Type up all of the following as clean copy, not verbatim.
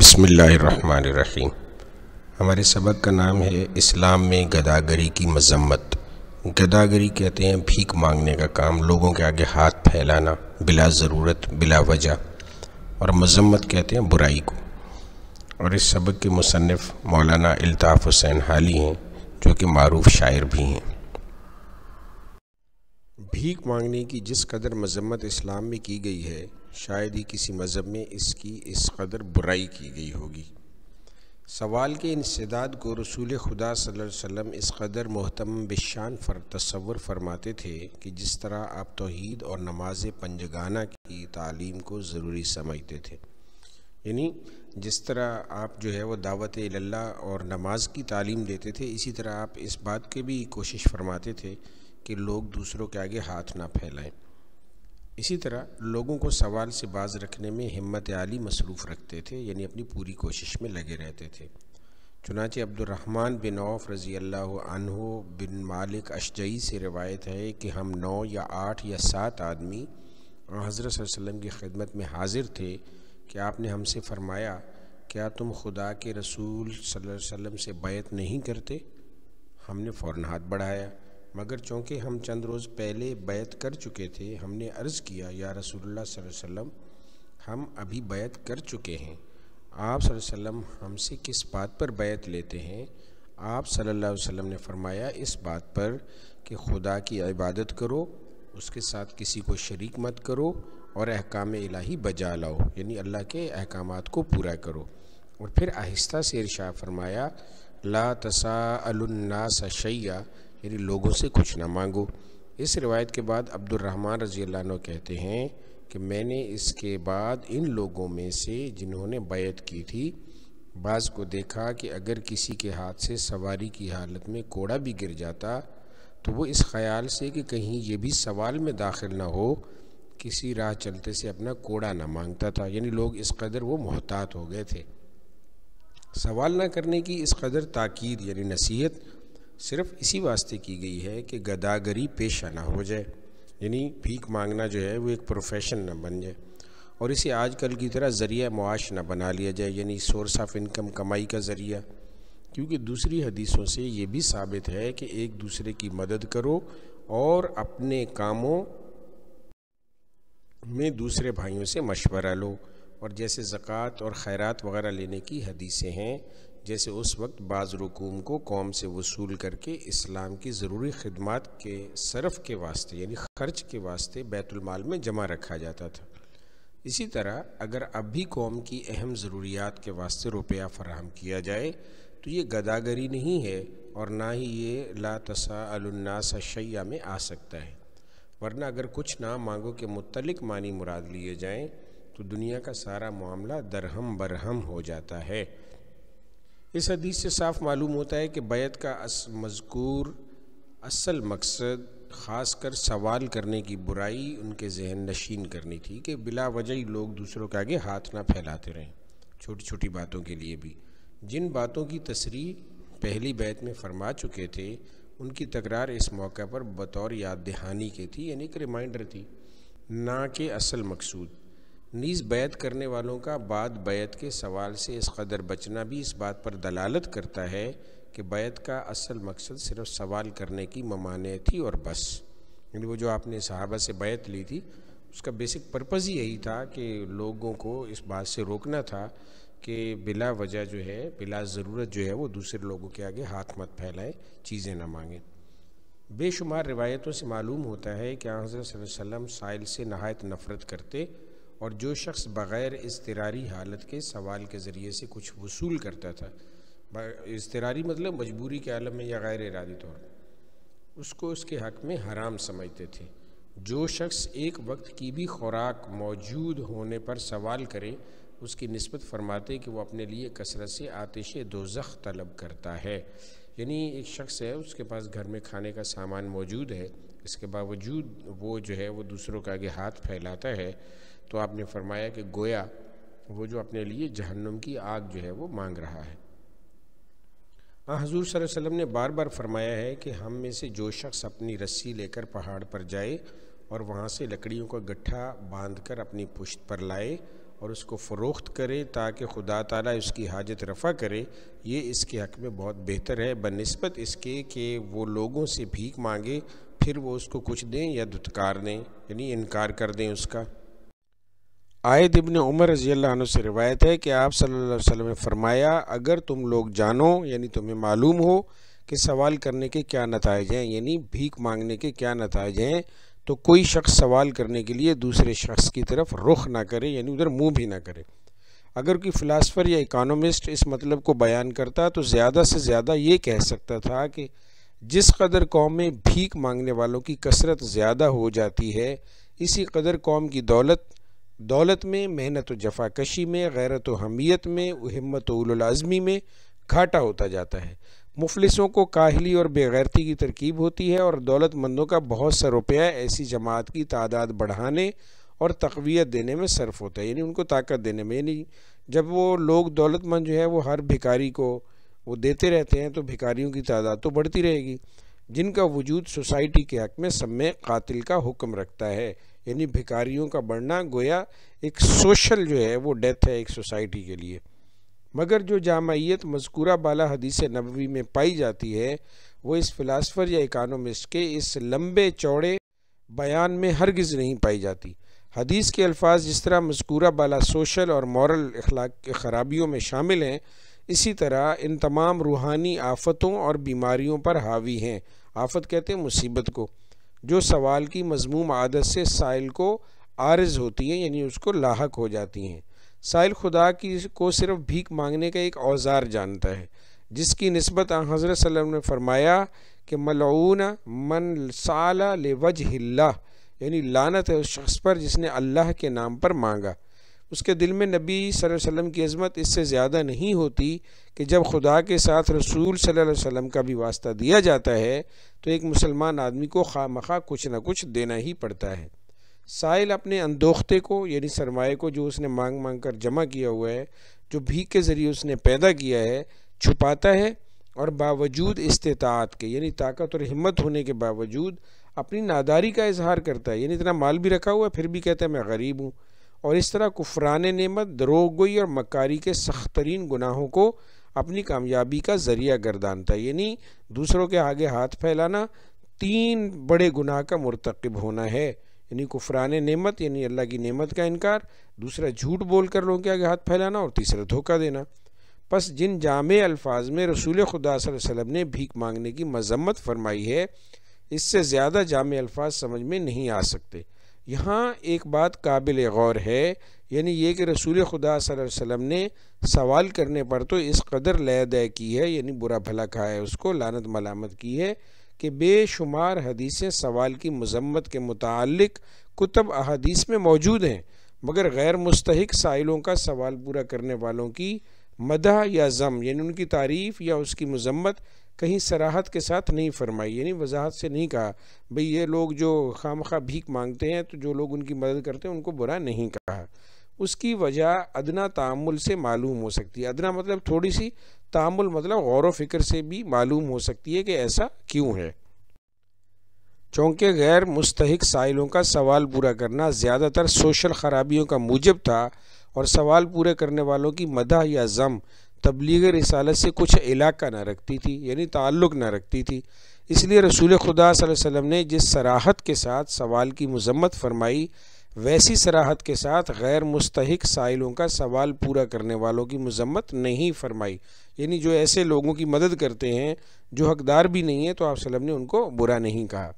بسم اللہ الرحمن الرحیم۔ ہمارے سبق کا نام ہے اسلام میں گداگری کی مذمت۔ گداگری کہتے ہیں بھیک مانگنے کا کام، لوگوں کے آگے ہاتھ پھیلانا بلا ضرورت بلا وجہ، اور مذمت کہتے ہیں برائی کو۔ اور اس سبق کے مصنف مولانا الطاف حسین حالی ہیں، جو کہ معروف شاعر بھی ہیں۔ بھیک مانگنے کی جس قدر مذمت اسلام میں کی گئی ہے، شاید ہی کسی مذہب میں اس کی اس قدر برائی کی گئی ہوگی۔ سوال کے انسداد کو رسول خدا صلی اللہ علیہ وسلم اس قدر محترم بشان تصور فرماتے تھے کہ جس طرح آپ توحید اور نماز پنجگانہ کی تعلیم کو ضروری سمجھتے تھے، یعنی جس طرح آپ جو ہے وہ دعوت اللہ اور نماز کی تعلیم دیتے تھے، اسی طرح آپ اس بات کی بھی کوشش فرماتے تھے کہ لوگ دوسروں کے آگے ہاتھ نہ پھیلائیں۔ اسی طرح لوگوں کو سوال سے باز رکھنے میں ہمت عالی مصروف رکھتے تھے، یعنی اپنی پوری کوشش میں لگے رہتے تھے۔ چنانچہ عبد الرحمن بن عوف رضی اللہ عنہ بن مالک اشجعی سے روایت ہے کہ ہم 9 یا 8 یا 7 آدمی حضرت صلی اللہ علیہ وسلم کی خدمت میں حاضر تھے کہ آپ نے ہم سے فرمایا، کیا تم خدا کے رسول صلی اللہ علیہ وسلم سے بیعت نہیں کرتے؟ ہم نے فوراً ہاتھ بڑھایا، مگر چونکہ ہم چند روز پہلے بیعت کر چکے تھے، ہم نے عرض کیا، یا رسول اللہ صلی اللہ علیہ وسلم، ہم ابھی بیعت کر چکے ہیں، آپ صلی اللہ علیہ وسلم ہم سے کس بات پر بیعت لیتے ہیں؟ آپ صلی اللہ علیہ وسلم نے فرمایا، اس بات پر کہ خدا کی عبادت کرو، اس کے ساتھ کسی کو شریک مت کرو، اور احکام الہی بجا لاؤ، یعنی اللہ کے احکامات کو پورا کرو۔ اور پھر آہستہ سے ارشاد فرمایا، لا تسألوا الناس شیئا، یعنی لوگوں سے کچھ نہ مانگو۔ اس روایت کے بعد عبد الرحمن رضی اللہ عنہ کہتے ہیں کہ میں نے اس کے بعد ان لوگوں میں سے جنہوں نے بیعت کی تھی، بعض کو دیکھا کہ اگر کسی کے ہاتھ سے سواری کی حالت میں کوڑا بھی گر جاتا تو وہ اس خیال سے کہ کہیں یہ بھی سوال میں داخل نہ ہو، کسی راہ چلتے سے اپنا کوڑا نہ مانگتا تھا، یعنی لوگ اس قدر وہ محتاط ہو گئے تھے۔ سوال نہ کرنے کی اس قدر تاکید یعنی نصیحت صرف اسی واسطے کی گئی ہے کہ گداگری پیشہ نہ ہو جائے، یعنی بھیک مانگنا جو ہے وہ ایک پروفیشن نہ بن جائے، اور اسے آج کل کی طرح ذریعہ معاش نہ بنا لیا جائے، یعنی سورس آف انکم، کمائی کا ذریعہ۔ کیونکہ دوسری حدیثوں سے یہ بھی ثابت ہے کہ ایک دوسرے کی مدد کرو اور اپنے کاموں میں دوسرے بھائیوں سے مشورہ لو، اور جیسے زکوٰۃ اور خیرات وغیرہ لینے کی حدیثیں ہیں، جیسے اس وقت بعض رقوم کو قوم سے وصول کر کے اسلام کی ضروری خدمات کے صرف کے واسطے یعنی خرچ کے واسطے بیت المال میں جمع رکھا جاتا تھا۔ اسی طرح اگر اب بھی قوم کی اہم ضروریات کے واسطے روپیہ فراہم کیا جائے تو یہ گداگری نہیں ہے، اور نہ ہی یہ لا تسألوا الناس شیئا میں آ سکتا ہے، ورنہ اگر کچھ نہ مانگو کے متعلق معنی مراد لیے جائیں تو دنیا کا سارا معاملہ درہم برہم ہو جاتا ہے۔ اس حدیث سے صاف معلوم ہوتا ہے کہ بیعت کا مذکور اصل مقصد خاص کر سوال کرنے کی برائی ان کے ذہن نشین کرنی تھی کہ بلا وجہ ہی لوگ دوسروں کے آگے ہاتھ نہ پھیلاتے رہیں، چھوٹی چھوٹی باتوں کے لیے بھی۔ جن باتوں کی تصریح پہلی بیعت میں فرما چکے تھے، ان کی تکرار اس موقع پر بطور یاد دہانی کے تھی، یعنی ایک ریمائنڈر تھی، نہ کہ اصل مقصود۔ نیز بیعت کرنے والوں کا بعد بیعت کے سوال سے اس قدر بچنا بھی اس بات پر دلالت کرتا ہے کہ بیعت کا اصل مقصد صرف سوال کرنے کی ممانعت تھی اور بس، یعنی وہ جو آپ نے صحابہ سے بیعت لی تھی اس کا بیسک پرپز ہی یہی تھا کہ لوگوں کو اس بات سے روکنا تھا کہ بلا وجہ جو ہے بلا ضرورت جو ہے وہ دوسرے لوگوں کے آگے ہاتھ مت پھیلائیں، چیزیں نہ مانگیں۔ بے شمار روایتوں سے معلوم ہوتا ہے کہ حضرت صلی اللہ علیہ وسلم سائل سے نہایت نفرت کرتے، اور جو شخص بغیر اضطراری حالت کے سوال کے ذریعے سے کچھ وصول کرتا تھا، اضطراری مطلب مجبوری کے عالم میں یا غیر ارادی طور پر، اس کو اس کے حق میں حرام سمجھتے تھے۔ جو شخص ایک وقت کی بھی خوراک موجود ہونے پر سوال کرے، اس کی نسبت فرماتے کہ وہ اپنے لیے کثرت سے آتش دوزخ طلب کرتا ہے، یعنی ایک شخص ہے اس کے پاس گھر میں کھانے کا سامان موجود ہے، اس کے باوجود وہ جو ہے وہ دوسروں کے آگے ہاتھ پھیلاتا ہے، تو آپ نے فرمایا کہ گویا وہ جو اپنے لیے جہنم کی آگ جو ہے وہ مانگ رہا ہے۔ حضور صلی اللہ علیہ وسلم نے بار بار فرمایا ہے کہ ہم میں سے جو شخص اپنی رسی لے کر پہاڑ پر جائے اور وہاں سے لکڑیوں کا گٹھا باندھ کر اپنی پشت پر لائے اور اس کو فروخت کرے تاکہ خدا تعالیٰ اس کی حاجت رفع کرے، یہ اس کے حق میں بہت بہتر ہے بنسبت اس کے کہ وہ لوگوں سے بھیک مانگے پھر وہ اس کو کچھ دیں یا دھتکار دیں، یعنی انکار کر دیں اس کا۔ عائد ابن عمر رضی اللہ عنہ سے روایت ہے کہ آپ صلی اللہ علیہ وسلم نے فرمایا، اگر تم لوگ جانو، یعنی تمہیں معلوم ہو کہ سوال کرنے کے کیا نتائج ہیں، یعنی بھیک مانگنے کے کیا نتائج ہیں، تو کوئی شخص سوال کرنے کے لیے دوسرے شخص کی طرف رخ نہ کرے، یعنی ادھر منہ بھی نہ کرے۔ اگر کوئی فلاسفر یا اکانومسٹ اس مطلب کو بیان کرتا تو زیادہ سے زیادہ یہ کہہ سکتا تھا کہ جس قدر قوم میں بھیک مانگنے والوں کی کثرت زیادہ ہو جاتی ہے، اسی قدر قوم کی دولت میں، محنت و جفا کشی میں، غیرت و حمیت میں، ہمت و اولو العزمی میں گھاٹا ہوتا جاتا ہے۔ مفلسوں کو کاہلی اور بے غیرتی کی ترکیب ہوتی ہے اور دولت مندوں کا بہت سا روپیہ ایسی جماعت کی تعداد بڑھانے اور تقویت دینے میں صرف ہوتا ہے، یعنی ان کو طاقت دینے میں، یعنی جب وہ لوگ دولت مند جو ہے وہ ہر بھکاری کو وہ دیتے رہتے ہیں تو بھکاریوں کی تعداد تو بڑھتی رہے گی، جن کا وجود سوسائٹی کے حق میں سم قاتل کا حکم رکھتا ہے، یعنی بھکاریوں کا بڑھنا گویا ایک سوشل جو ہے وہ ڈیتھ ہے ایک سوسائٹی کے لیے۔ مگر جو جامعیت مذکورہ بالا حدیث نبوی میں پائی جاتی ہے وہ اس فلاسفر یا اکانومسٹ کے اس لمبے چوڑے بیان میں ہرگز نہیں پائی جاتی۔ حدیث کے الفاظ جس طرح مذکورہ بالا سوشل اور مورل اخلاق کے خرابیوں میں شامل ہیں، اسی طرح ان تمام روحانی آفتوں اور بیماریوں پر حاوی ہیں۔ آفت کہتے ہیں مصیبت کو، جو سوال کی مذموم عادت سے سائل کو عارض ہوتی ہیں، یعنی اس کو لاحق ہو جاتی ہیں۔ سائل خدا کو صرف بھیک مانگنے کا ایک اوزار جانتا ہے، جس کی نسبت حضرت صلی اللہ علیہ وسلم نے فرمایا کہ ملعون من سال لوجہ اللہ، یعنی لعنت ہے اس شخص پر جس نے اللہ کے نام پر مانگا۔ اس کے دل میں نبی صلی اللہ علیہ وسلم کی عظمت اس سے زیادہ نہیں ہوتی کہ جب خدا کے ساتھ رسول صلی اللہ علیہ وسلم کا بھی واسطہ دیا جاتا ہے تو ایک مسلمان آدمی کو خواہ مخواہ کچھ نہ کچھ دینا ہی پڑتا ہے۔ سائل اپنے اندوختے کو، یعنی سرمایے کو جو اس نے مانگ مانگ کر جمع کیا ہوا ہے، جو بھیک کے ذریعے اس نے پیدا کیا ہے، چھپاتا ہے اور باوجود استطاعت کے، یعنی طاقت اور ہمت ہونے کے باوجود اپنی ناداری کا اظہار کرتا ہے، یعنی اتنا مال بھی رکھا ہوا ہے پھر بھی کہتا ہے میں غریب ہوں، اور اس طرح کفران نعمت، دروغ گوئی اور مکاری کے سخت ترین گناہوں کو اپنی کامیابی کا ذریعہ گردانتا ہے، یعنی دوسروں کے آگے ہاتھ پھیلانا 3 بڑے گناہ کا مرتکب ہونا ہے، یعنی کفران نعمت یعنی اللہ کی نعمت کا انکار، دوسرا جھوٹ بول کر لوگوں کے آگے ہاتھ پھیلانا، اور تیسرا دھوکہ دینا۔ پس جن جامع الفاظ میں رسول خدا صلی اللہ علیہ وسلم نے بھیک مانگنے کی مذمت فرمائی ہے، اس سے زیادہ جامع الفاظ سمجھ میں نہیں آ سکتے۔ یہاں ایک بات قابل غور ہے، یعنی یہ کہ رسول خدا صلی اللہ علیہ وسلم نے سوال کرنے پر تو اس قدر لے دے کی ہے، یعنی برا بھلا کہا ہے، اس کو لعنت ملامت کی ہے کہ بے شمار حدیثیں سوال کی مذمت کے متعلق کتب احادیث میں موجود ہیں، مگر غیر مستحق سائلوں کا سوال پورا کرنے والوں کی مدح یا ذم، یعنی ان کی تعریف یا اس کی مذمت کہیں صراحت کے ساتھ نہیں فرمائی، یعنی وضاحت سے نہیں کہا بھئی یہ لوگ جو خامخواہ بھیک مانگتے ہیں تو جو لوگ ان کی مدد کرتے ہیں ان کو برا نہیں کہا۔ اس کی وجہ ادنا تأمل سے معلوم ہو سکتی ہے، ادنا مطلب تھوڑی سی، تأمل مطلب غور و فکر سے بھی معلوم ہو سکتی ہے کہ ایسا کیوں ہے۔ چونکہ غیر مستحق سائلوں کا سوال پورا کرنا زیادہ تر سوشل خرابیوں کا موجب تھا، اور سوال پورے کرنے والوں کی مدح یا ذم تبلیغ رسالت سے کچھ علاقہ نہ رکھتی تھی، یعنی تعلق نہ رکھتی تھی۔ اس لیے رسول خدا صلی اللہ علیہ وسلم نے جس صراحت کے ساتھ سوال کی مذمت فرمائی، ویسی صراحت کے ساتھ غیر مستحق سائلوں کا سوال پورا کرنے والوں کی مذمت نہیں فرمائی، یعنی جو ایسے لوگوں کی مدد کرتے ہیں جو حقدار بھی نہیں ہیں تو آپ صلی اللہ علیہ وسلم نے ان کو برا نہیں کہا۔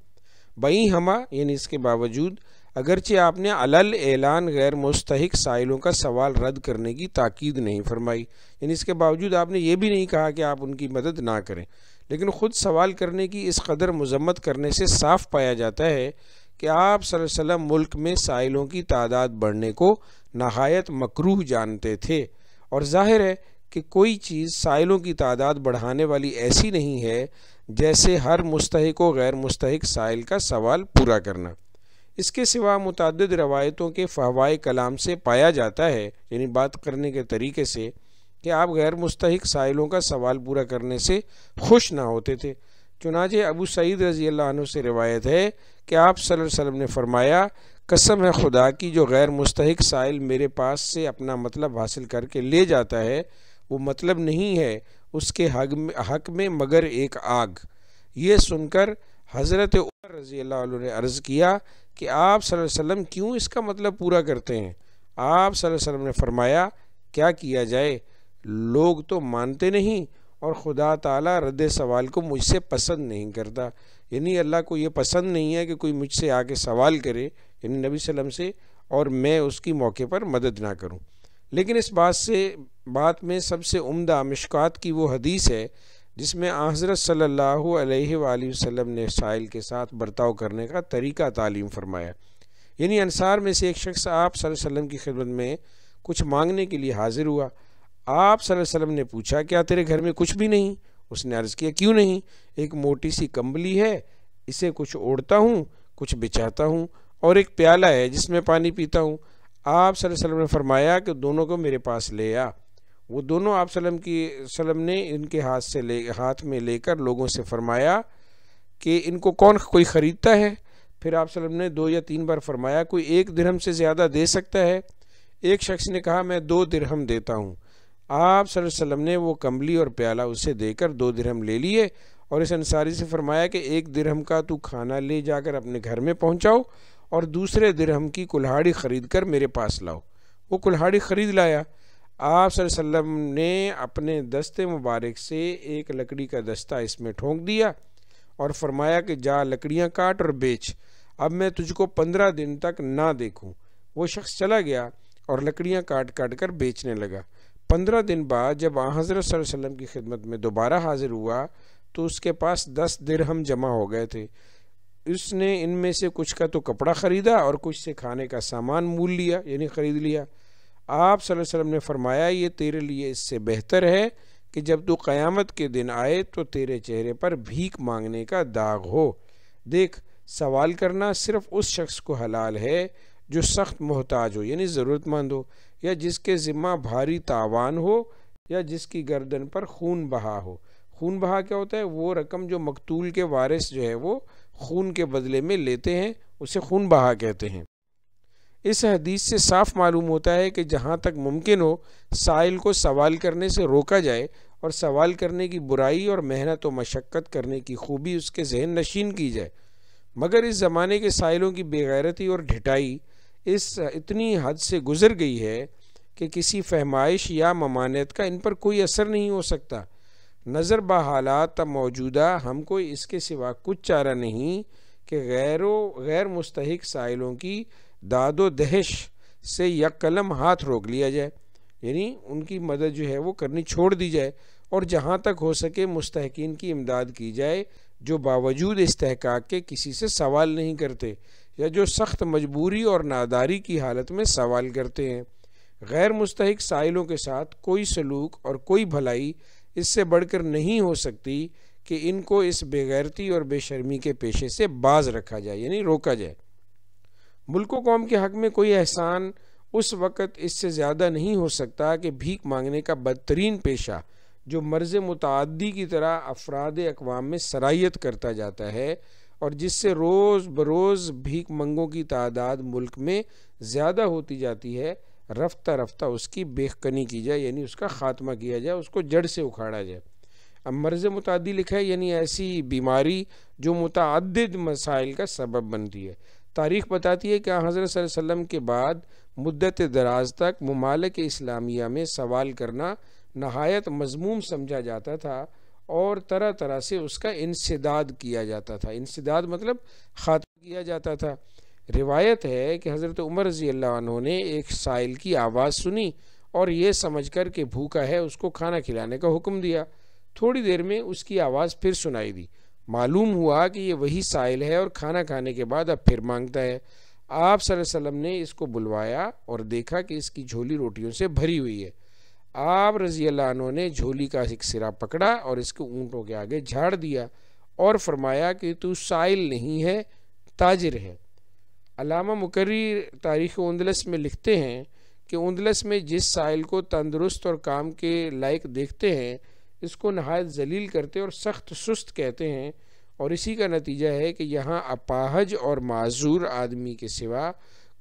بئی ہما، یعنی اس کے باوجود اگرچہ آپ نے علل اعلان غیر مستحق سائلوں کا سوال رد کرنے کی تاکید نہیں فرمائی، یعنی اس کے باوجود آپ نے یہ بھی نہیں کہا کہ آپ ان کی مدد نہ کریں، لیکن خود سوال کرنے کی اس قدر مذمت کرنے سے صاف پایا جاتا ہے کہ آپ صلی اللہ علیہ وسلم ملک میں سائلوں کی تعداد بڑھنے کو نہایت مکروہ جانتے تھے، اور ظاہر ہے کہ کوئی چیز سائلوں کی تعداد بڑھانے والی ایسی نہیں ہے جیسے ہر مستحق و غیر مستحق سائل کا سوال پورا کرنا۔ اس کے سوا متعدد روایتوں کے فحوائے کلام سے پایا جاتا ہے، یعنی بات کرنے کے طریقے سے، کہ آپ غیر مستحق سائلوں کا سوال پورا کرنے سے خوش نہ ہوتے تھے۔ چنانچہ ابو سعید رضی اللہ عنہ سے روایت ہے کہ آپ صلی اللہ علیہ وسلم نے فرمایا، قسم ہے خدا کی، جو غیر مستحق سائل میرے پاس سے اپنا مطلب حاصل کر کے لے جاتا ہے، وہ مطلب نہیں ہے اس کے حق میں مگر ایک آگ۔ یہ سن کر حضرت عمر رضی اللہ عنہ نے عرض کیا کہ آپ صلی اللہ علیہ وسلم کیوں اس کا مطلب پورا کرتے ہیں؟ آپ صلی اللہ علیہ وسلم نے فرمایا، کیا کیا جائے، لوگ تو مانتے نہیں، اور خدا تعالیٰ رد سوال کو مجھ سے پسند نہیں کرتا۔ یعنی اللہ کو یہ پسند نہیں ہے کہ کوئی مجھ سے آ کے سوال کرے، یعنی نبی صلی اللہ علیہ وسلم سے، اور میں اس کی موقع پر مدد نہ کروں۔ لیکن اس بات میں سب سے عمدہ مشکات کی وہ حدیث ہے جس میں حضرت صلی اللہ علیہ وآلہ وسلم نے سائل کے ساتھ برتاؤ کرنے کا طریقہ تعلیم فرمایا۔ یعنی انصار میں سے ایک شخص آپ صلی اللہ علیہ وسلم کی خدمت میں کچھ مانگنے کے لیے حاضر ہوا۔ آپ صلی اللہ علیہ وسلم نے پوچھا، کیا تیرے گھر میں کچھ بھی نہیں؟ اس نے عرض کیا، کیوں نہیں، ایک موٹی سی کمبلی ہے، اسے کچھ اوڑھتا ہوں، کچھ بچھاتا ہوں، اور ایک پیالہ ہے جس میں پانی پیتا ہوں۔ آپ صلی اللہ علیہ وسلم نے فرمایا کہ دونوں کو میرے پاس لے آ۔ وہ دونوں آپ صلی اللہ علیہ وسلم نے ان کے ہاتھ میں لے کر لوگوں سے فرمایا کہ ان کو کوئی خریدتا ہے؟ پھر آپ صلی اللہ علیہ وسلم نے 2 یا 3 بار فرمایا، کوئی 1 درہم سے زیادہ دے سکتا ہے؟ ایک شخص نے کہا، میں 2 درہم دیتا ہوں۔ آپ صلی اللہ علیہ وسلم نے وہ کمبلی اور پیالہ اسے دے کر 2 درہم لے لیے، اور اس انصاری سے فرمایا کہ 1 درہم کا تو کھانا لے جا کر اپنے گھر میں پہنچاؤ، اور دوسرے درہم کی کلہاڑی خرید کر میرے پاس لاؤ۔ وہ کلہاڑی خرید لایا۔ آپ صلی اللہ علیہ وسلم نے اپنے دستے مبارک سے ایک لکڑی کا دستہ اس میں ٹھونک دیا اور فرمایا کہ جا لکڑیاں کاٹ اور بیچ، اب میں تجھ کو 15 دن تک نہ دیکھوں۔ وہ شخص چلا گیا اور لکڑیاں کاٹ کاٹ کر بیچنے لگا۔ 15 دن بعد جب حضرت صلی اللہ علیہ وسلم کی خدمت میں دوبارہ حاضر ہوا تو اس کے پاس 10 درہم جمع ہو گئے تھے۔ اس نے ان میں سے کچھ کا تو کپڑا خریدا اور کچھ سے کھانے کا سامان مول لیا، یعنی خرید لیا۔ آپ صلی اللہ علیہ وسلم نے فرمایا، یہ تیرے لیے اس سے بہتر ہے کہ جب تو قیامت کے دن آئے تو تیرے چہرے پر بھیک مانگنے کا داغ ہو۔ دیکھ، سوال کرنا صرف اس شخص کو حلال ہے جو سخت محتاج ہو، یعنی ضرورت مند ہو، یا جس کے ذمہ بھاری تاوان ہو، یا جس کی گردن پر خون بہا ہو۔ خون بہا کیا ہوتا ہے؟ وہ رقم جو مقتول کے وارث جو ہے وہ خون کے بدلے میں لیتے ہیں، اسے خون بہا کہتے ہیں۔ اس حدیث سے صاف معلوم ہوتا ہے کہ جہاں تک ممکن ہو سائل کو سوال کرنے سے روکا جائے، اور سوال کرنے کی برائی اور محنت و مشقت کرنے کی خوبی اس کے ذہن نشین کی جائے۔ مگر اس زمانے کے سائلوں کی بے غیرتی اور ڈھٹائی اس اتنی حد سے گزر گئی ہے کہ کسی فہمائش یا ممانعت کا ان پر کوئی اثر نہیں ہو سکتا۔ نظر بحالات موجودہ ہم کو اس کے سوا کچھ چارہ نہیں کہ غیر مستحق سائلوں کی داد و دہش سے یک قلم ہاتھ روک لیا جائے، یعنی ان کی مدد جو ہے وہ کرنی چھوڑ دی جائے، اور جہاں تک ہو سکے مستحقین کی امداد کی جائے جو باوجود استحقاق کے کسی سے سوال نہیں کرتے، یا جو سخت مجبوری اور ناداری کی حالت میں سوال کرتے ہیں۔ غیر مستحق سائلوں کے ساتھ کوئی سلوک اور کوئی بھلائی اس سے بڑھ کر نہیں ہو سکتی کہ ان کو اس بے غیرتی اور بے شرمی کے پیشے سے باز رکھا جائے، یعنی روکا جائے۔ ملک و قوم کے حق میں کوئی احسان اس وقت اس سے زیادہ نہیں ہو سکتا کہ بھیک مانگنے کا بدترین پیشہ جو مرض متعدی کی طرح افراد اقوام میں سرایت کرتا جاتا ہے، اور جس سے روز بروز بھیک منگوں کی تعداد ملک میں زیادہ ہوتی جاتی ہے، رفتہ رفتہ اس کی بیخکنی کی جائے، یعنی اس کا خاتمہ کیا جائے، اس کو جڑ سے اکھاڑا جائے۔ اب مرض متعدی لکھا ہے، یعنی ایسی بیماری جو متعدد مسائل کا سبب بنتی ہے۔ تاریخ بتاتی ہے کہ حضرت صلی اللہ علیہ وسلم کے بعد مدت دراز تک ممالک اسلامیہ میں سوال کرنا نہایت مذموم سمجھا جاتا تھا، اور طرح طرح سے اس کا انسداد کیا جاتا تھا۔ انسداد مطلب خاتمہ کیا جاتا تھا۔ روایت ہے کہ حضرت عمر رضی اللہ عنہ نے ایک سائل کی آواز سنی اور یہ سمجھ کر کہ بھوکا ہے اس کو کھانا کھلانے کا حکم دیا۔ تھوڑی دیر میں اس کی آواز پھر سنائی دی۔ معلوم ہوا کہ یہ وہی سائل ہے اور کھانا کھانے کے بعد اب پھر مانگتا ہے۔ آپ صلی اللہ علیہ وسلم نے اس کو بلوایا اور دیکھا کہ اس کی جھولی روٹیوں سے بھری ہوئی ہے۔ آپ رضی اللہ عنہ نے جھولی کا ایک سرا پکڑا اور اس کو اونٹوں کے آگے جھاڑ دیا اور فرمایا کہ تو سائل نہیں ہے، تاجر ہے۔ علامہ مقری تاریخ اندلس میں لکھتے ہیں کہ اندلس میں جس سائل کو تندرست اور کام کے لائق دیکھتے ہیں، اس کو نہایت ذلیل کرتے اور سخت سست کہتے ہیں، اور اسی کا نتیجہ ہے کہ یہاں اپاہج اور معذور آدمی کے سوا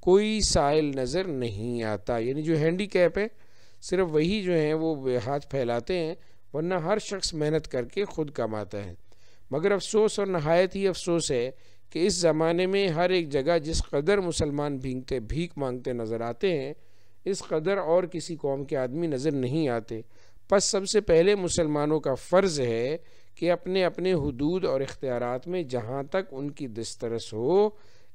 کوئی سائل نظر نہیں آتا، یعنی جو ہینڈی کیپ ہے صرف وہی جو ہیں وہ ہاتھ پھیلاتے ہیں، ورنہ ہر شخص محنت کر کے خود کماتا ہے۔ مگر افسوس اور نہایت ہی افسوس ہے کہ اس زمانے میں ہر ایک جگہ جس قدر مسلمان بھیک مانگتے نظر آتے ہیں، اس قدر اور کسی قوم کے آدمی نظر نہیں آتے۔ پس سب سے پہلے مسلمانوں کا فرض ہے کہ اپنے اپنے حدود اور اختیارات میں جہاں تک ان کی دسترس ہو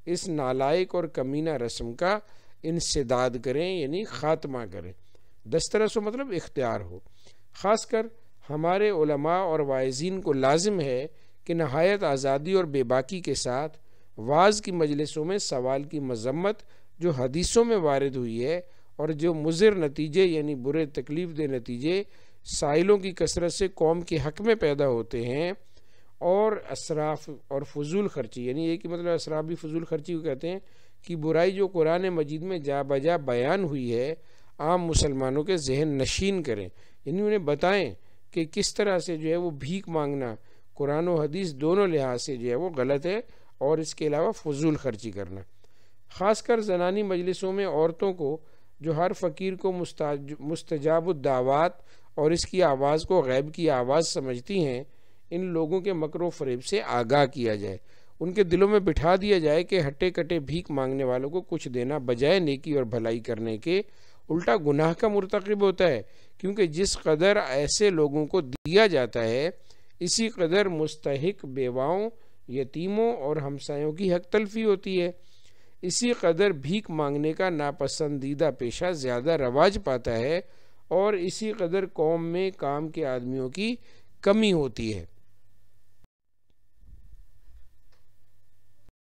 اس نالائق اور کمینہ رسم کا انسداد کریں، یعنی خاتمہ کریں۔ دسترس ہو مطلب اختیار ہو۔ خاص کر ہمارے علماء اور واعظین کو لازم ہے کہ نہایت آزادی اور بے باکی کے ساتھ وعظ کی مجلسوں میں سوال کی مذمت جو حدیثوں میں وارد ہوئی ہے اور جو مضر نتیجے یعنی برے تکلیف دہ نتیجے سائلوں کی کثرت سے قوم کے حق میں پیدا ہوتے ہیں، اور اسراف اور فضول خرچی، یعنی یہ کہ مطلب اسراف بھی فضول خرچی کو کہتے ہیں، کہ برائی جو قرآن مجید میں جا بجا بیان ہوئی ہے عام مسلمانوں کے ذہن نشین کریں، یعنی انہیں بتائیں کہ کس طرح سے جو ہے وہ بھیک مانگنا قرآن و حدیث دونوں لحاظ سے جو ہے وہ غلط ہے، اور اس کے علاوہ فضول خرچی کرنا۔ خاص کر زنانی مجلسوں میں عورتوں کو جو ہر فقیر کو مستجاب الدعوات اور اس کی آواز کو غیب کی آواز سمجھتی ہیں، ان لوگوں کے مکر و فریب سے آگاہ کیا جائے، ان کے دلوں میں بٹھا دیا جائے کہ ہٹے کٹے بھیک مانگنے والوں کو کچھ دینا بجائے نیکی اور بھلائی کرنے کے الٹا گناہ کا مرتکب ہوتا ہے، کیونکہ جس قدر ایسے لوگوں کو دیا جاتا ہے اسی قدر مستحق بیواؤں، یتیموں اور ہمسایوں کی حق تلفی ہوتی ہے۔ اسی قدر بھیک مانگنے کا ناپسندیدہ پیشہ زیادہ رواج پاتا ہے، اور اسی قدر قوم میں کام کے آدمیوں کی کمی ہوتی ہے۔